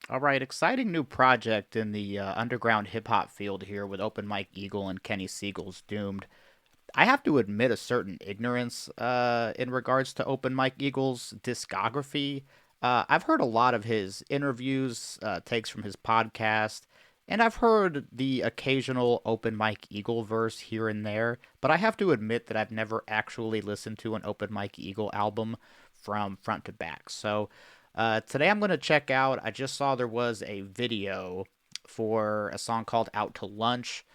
All right, exciting new project in the underground hip hop field here with Open Mike Eagle and Kenny Siegel's Doomed. I have to admit a certain ignorance in regards to Open Mike Eagle's discography. I've heard a lot of his interviews, takes from his podcast, and I've heard the occasional Open Mike Eagle verse here and there, but I have to admit that I've never actually listened to an Open Mike Eagle album from front to back. So today I'm going to check out, I just saw there was a video for a song called Out to Lunch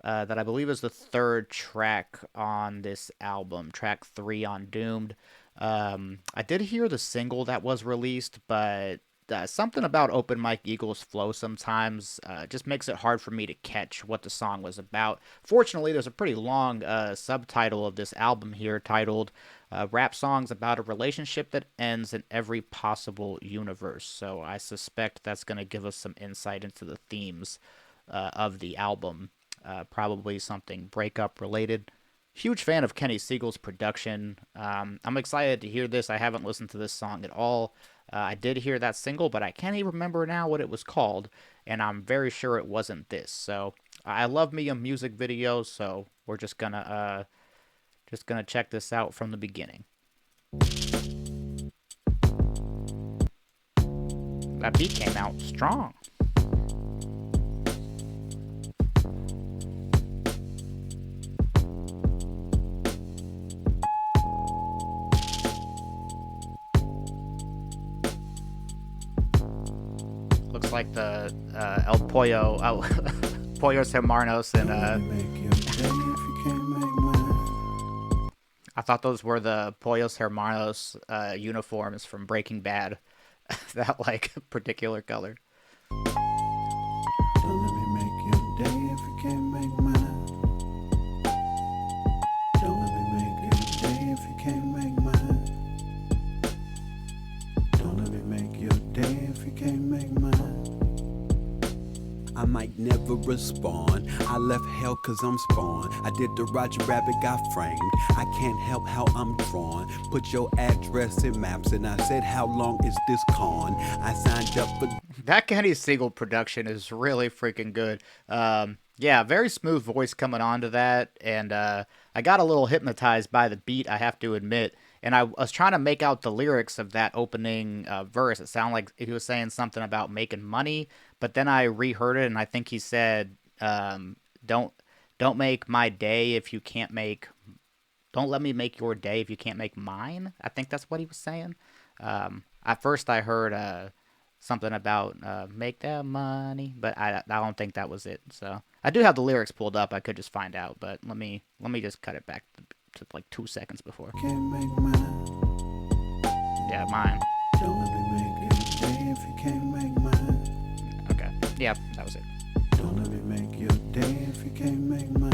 that I believe is the third track on this album, track three on Doomed. I did hear the single that was released, but something about Open Mike Eagle's flow sometimes just makes it hard for me to catch what the song was about. Fortunately, there's a pretty long subtitle of this album here titled Rap Songs About a Relationship That Ends in Every Possible Universe. So I suspect that's going to give us some insight into the themes of the album. Probably something breakup related. Huge fan of Kenny Siegel's production. I'm excited to hear this. I haven't listened to this song at all. I did hear that single, but I can't even remember now what it was called, and I'm very sure it wasn't this. So I love me a music video, so we're just gonna check this out from the beginning. That beat came out strong. Looks like the El Pollo, Pollos Hermanos, and I thought those were the Pollos Hermanos uniforms from Breaking Bad. That like particular color. Don't let me make your day if you can't make mine. Don't let me make your day if you can't make mine. Don't let me make your day if you can't make mine. I might never respond. I left hell cause I'm spawned. I did the Roger Rabbit, got framed. I can't help how I'm drawn. Put your address in maps and I said how long is this con? I signed up for That Kenny Siegel production is really freaking good. Yeah, very smooth voice coming onto that, and I got a little hypnotized by the beat, I have to admit. And I was trying to make out the lyrics of that opening verse. It sounded like he was saying something about making money, but then I reheard it, and I think he said, "Don't don't make my day if you can't make. Don't let me make your day if you can't make mine." I think that's what he was saying. At first, I heard something about make that money, but I don't think that was it. So I do have the lyrics pulled up. I could just find out, but let me just cut it back to like 2 seconds before. can't make mine. Yeah, mine. Don't let me make your day if you can't make mine. Okay. Yeah, that was it. Don't let me make your day if you can't make mine.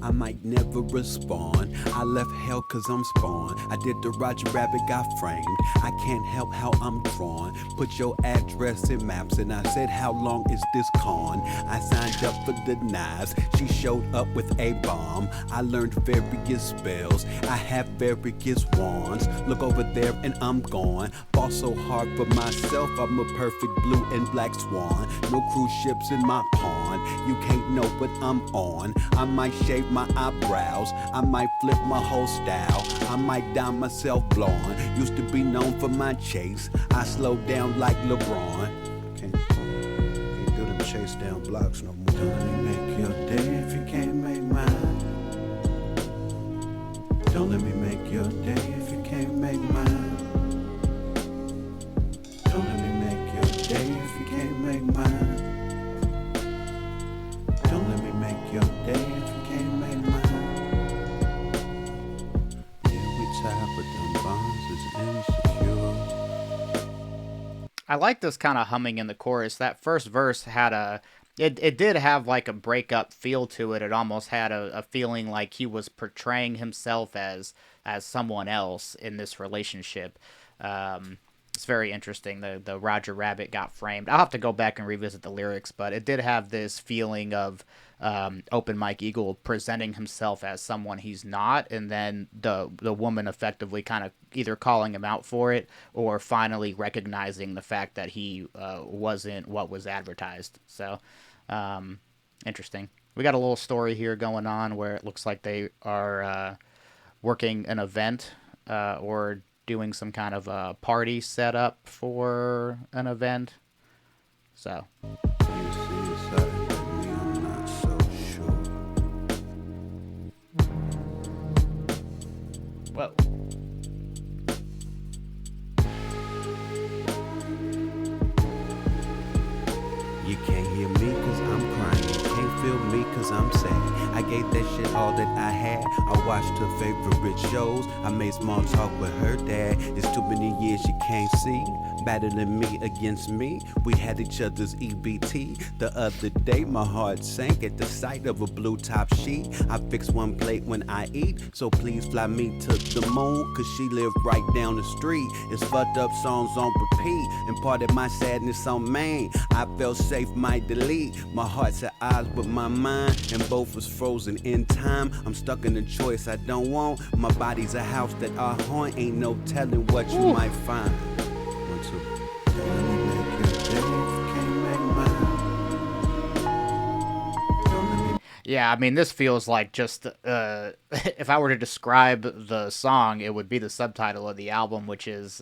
I might never respond. I left hell cause I'm spawned. I did the Roger Rabbit, got framed. I can't help how I'm drawn. Put your address in maps and I said how long is this con? I signed up for the knives. She showed up with a bomb. I learned various spells. I have various wands. Look over there and I'm gone. Fought so hard for myself. I'm a perfect blue and black swan. No cruise ships in my pond. You can't know what I'm on. I might shave my eyebrows. I might flip my whole style. I might dye myself blonde. Used to be known for my chase. I slowed down like LeBron. Can't do them chase down blocks no more. Don't let me make your day if you can't make mine. Don't let me make your day if you can't make mine. Don't let me make your day if you can't make mine. Don't let me make your day if you can't make mine. Yeah, we tired, but them bonds is insecure. I like this kind of humming in the chorus. That first verse had it did have like a breakup feel to it. It almost had a feeling like he was portraying himself as someone else in this relationship. Um, It's very interesting. The Roger Rabbit got framed. I'll have to go back and revisit the lyrics, but it did have this feeling of Open Mike Eagle presenting himself as someone he's not, and then the woman effectively kind of either calling him out for it or finally recognizing the fact that he wasn't what was advertised. So interesting. We got a little story here going on where it looks like they are working an event or doing some kind of a party setup for an event. So, whoa. You can't hear me cause I'm crying. Can't feel me cause I'm sad. I gave that shit all that I had. I watched her favorite shows. I made small talk with her dad. It's too many years she can't see. Battling me against me. We had each other's EBT. The other day my heart sank at the sight of a blue top sheet. I fix one plate when I eat. So please fly me to the moon. Cause she lived right down the street. It's fucked up songs on repeat. And part of my sadness on main. I felt safe, might delete. My heart's at odds with my mind. And both was frozen in time. I'm stuck in a choice I don't want. My body's a house that I haunt. Ain't no telling what you might find. One, two. Yeah, I mean, this feels like just if I were to describe the song, it would be the subtitle of the album, which is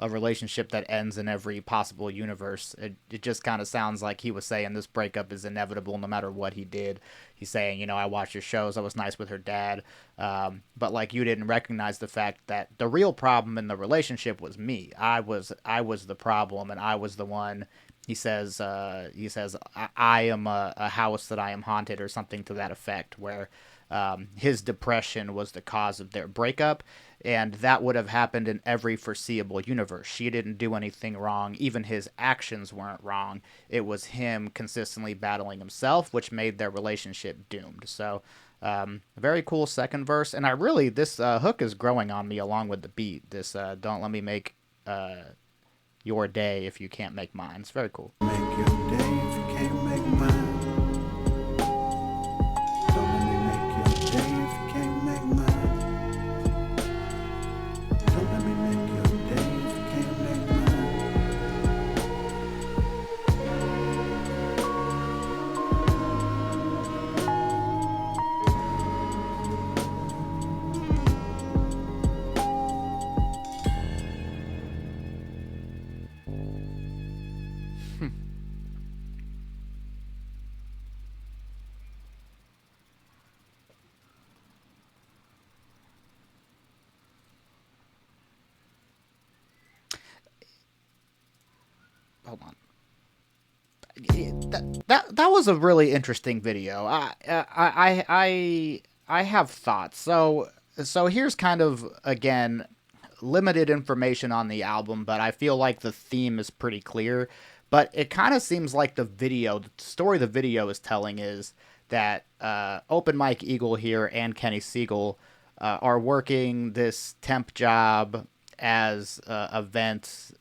a relationship that ends in every possible universe. It just kind of sounds like he was saying this breakup is inevitable no matter what he did. He's saying, you know, I watched your shows, I was nice with her dad, but like you didn't recognize the fact that the real problem in the relationship was me. I was the problem, and I was the one. He says, I am a house that I am haunted, or something to that effect, where his depression was the cause of their breakup, and that would have happened in every foreseeable universe. She didn't do anything wrong. Even his actions weren't wrong. It was him consistently battling himself, which made their relationship doomed. So, very cool second verse, and this hook is growing on me along with the beat. This don't let me make your day if you can't make mine. It's very cool. Make your day if you can't make mine. Don't let me make your day if you can't make mine. Don't let me make your day if you can't make mine. Hold on. That was a really interesting video. I have thoughts. So here's kind of, again, limited information on the album, but I feel like the theme is pretty clear. But it kind of seems like the story the video is telling is that Open Mike Eagle here and Kenny Segal are working this temp job as event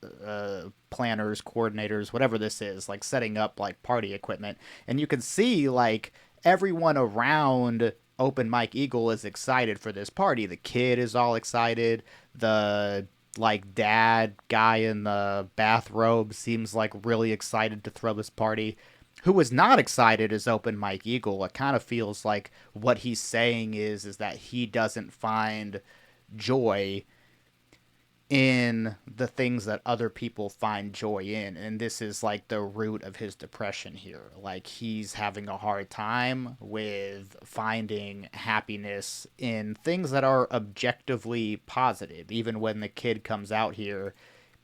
planners, coordinators, whatever this is, like setting up like party equipment. And you can see like everyone around Open Mike Eagle is excited for this party. The kid is all excited. The like dad guy in the bathrobe seems like really excited to throw this party. Who is not excited is Open Mike Eagle. It kind of feels like what he's saying is that he doesn't find joy in the things that other people find joy in, and this is like the root of his depression here. Like he's having a hard time with finding happiness in things that are objectively positive. Even when the kid comes out here,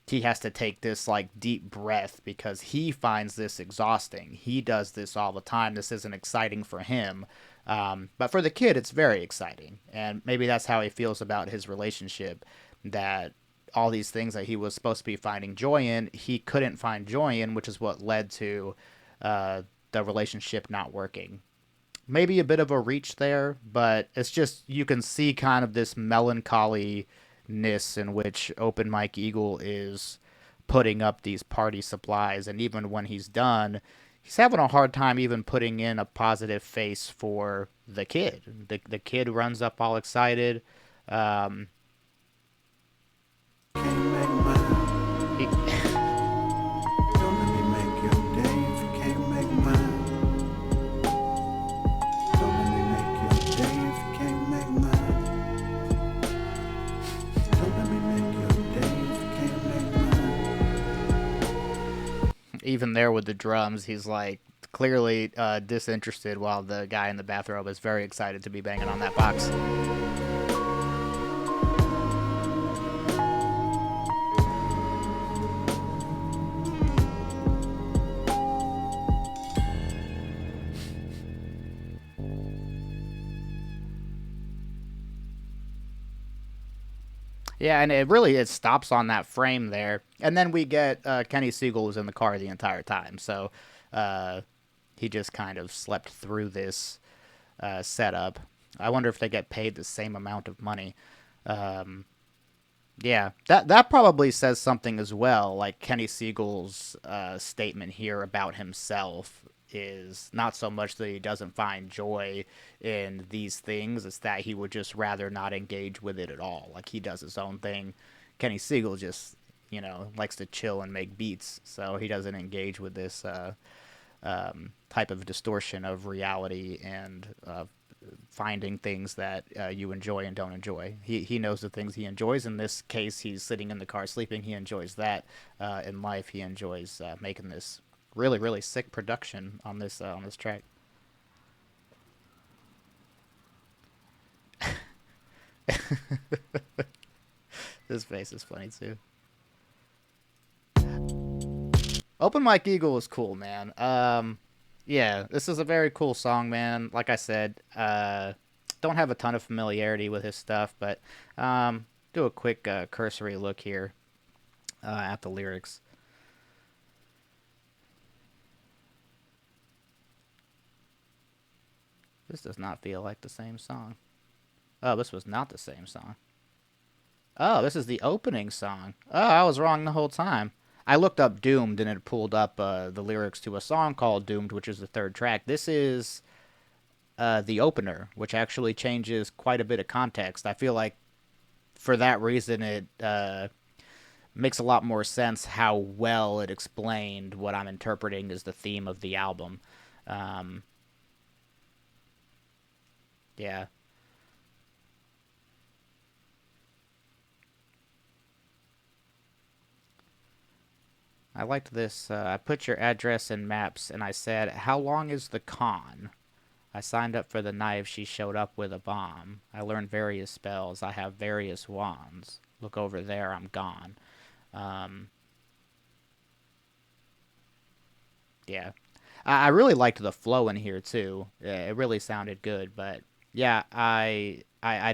he has to take this like deep breath because he finds this exhausting. He does this all the time. This isn't exciting for him, but for the kid it's very exciting, and maybe that's how he feels about his relationship, that all these things that he was supposed to be finding joy in, he couldn't find joy in, which is what led to the relationship not working. Maybe a bit of a reach there, but it's just, you can see kind of this melancholy in which Open Mike Eagle is putting up these party supplies, and even when he's done, he's having a hard time even putting in a positive face for the kid. The kid runs up all excited. Um, Can't make mine. he, Don't let me make your day if you can't make mine. Don't let me make your day if you can't make mine. Don't let me make your day if you can't make mine. even there with the drums, he's like clearly disinterested, while the guy in the bathrobe is very excited to be banging on that box. Yeah, and it stops on that frame there, and then we get Kenny Segal was in the car the entire time, so uh, he just kind of slept through this setup. I wonder if they get paid the same amount of money. Um, yeah, that probably says something as well. Like Kenny Siegel's statement here about himself is not so much that he doesn't find joy in these things; it's that he would just rather not engage with it at all. Like he does his own thing. Kenny Siegel just likes to chill and make beats, so he doesn't engage with this type of distortion of reality and finding things that you enjoy and don't enjoy. He knows the things he enjoys. In this case, he's sitting in the car sleeping. He enjoys that. In life, he enjoys making this really really sick production on this track. His face is funny too. Open Mike Eagle is cool, man. Yeah, this is a very cool song, man. Like I said, don't have a ton of familiarity with his stuff, but do a quick cursory look here at the lyrics. This does not feel like the same song. Oh, this was not the same song. Oh, this is the opening song. Oh, I was wrong the whole time. I looked up Doomed and it pulled up the lyrics to a song called Doomed, which is the third track. This is the opener, which actually changes quite a bit of context. I feel like for that reason it makes a lot more sense how well it explained what I'm interpreting as the theme of the album. Um, yeah. I liked this. I put your address in maps and I said, "How long is the con?" I signed up for the knife. She showed up with a bomb. I learned various spells. I have various wands. Look over there. I'm gone. Um, yeah. I really liked the flow in here too. Yeah, it really sounded good. But yeah, I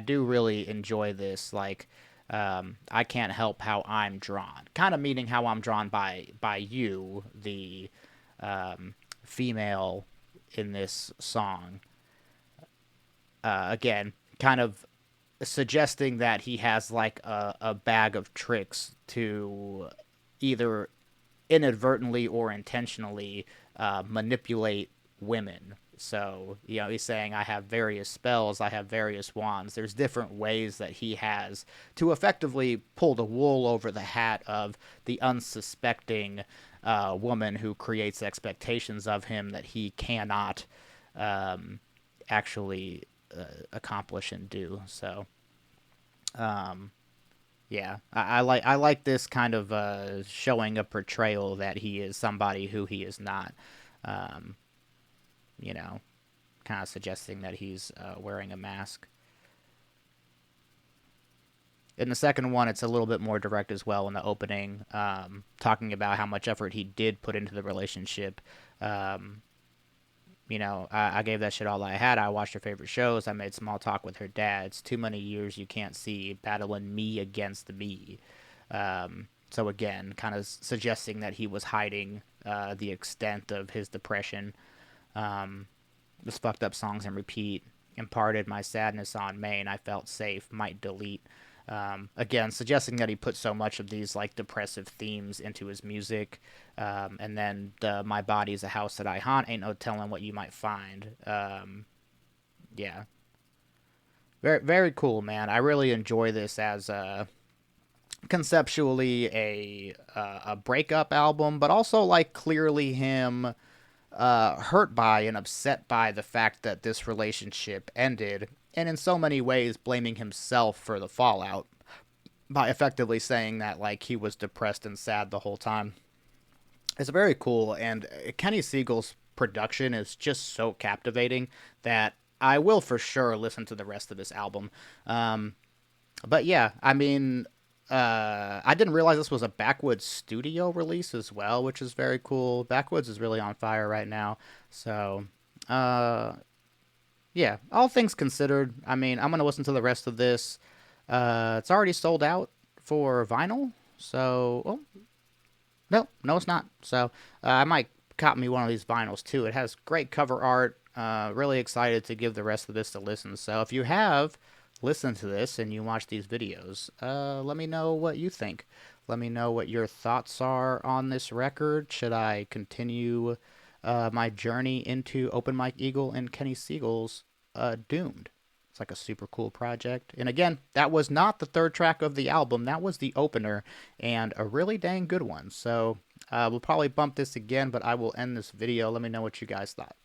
do really enjoy this. Like, I can't help how I'm drawn. Kind of meaning how I'm drawn by you, the female in this song. Again, kind of suggesting that he has like a bag of tricks to either inadvertently or intentionally manipulate women. So, he's saying, I have various spells, I have various wands. There's different ways that he has to effectively pull the wool over the hat of the unsuspecting woman who creates expectations of him that he cannot um, actually accomplish and do. So, um, yeah, I like this kind of showing a portrayal that he is somebody who he is not. Um, you know, kind of suggesting that he's wearing a mask. In the second one, it's a little bit more direct as well in the opening, talking about how much effort he did put into the relationship. Um, I gave that shit all I had. I watched her favorite shows. I made small talk with her dad. It's too many years you can't see battling me against me. So again, kind of suggesting that he was hiding the extent of his depression. This fucked up songs and repeat imparted my sadness on Maine. I felt safe. Might delete. Again, suggesting that he put so much of these like depressive themes into his music. And then My Body's a House That I Haunt, Ain't No Telling What You Might Find. Yeah, very, very cool, man. I really enjoy this as conceptually a breakup album, but also like clearly him hurt by and upset by the fact that this relationship ended, and in so many ways blaming himself for the fallout by effectively saying that like he was depressed and sad the whole time. It's very cool, and Kenny Segal's production is just so captivating that I will for sure listen to the rest of this album. Um, but yeah, I mean, I didn't realize this was a Backwoods studio release as well, which is very cool. Backwoods is really on fire right now. So, uh, yeah, all things considered, I mean, I'm going to listen to the rest of this. It's already sold out for vinyl. So, oh, no, no, it's not. So, I might cop me one of these vinyls too. It has great cover art. Really excited to give the rest of this a listen. So, if you have listened to this and you watch these videos, let me know what you think. Let me know what your thoughts are on this record. Should I continue my journey into Open Mike Eagle and Kenny Segal's Doomed? It's like a super cool project. And again, that was not the third track of the album. That was the opener, and a really dang good one. So we'll probably bump this again, but I will end this video. Let me know what you guys thought.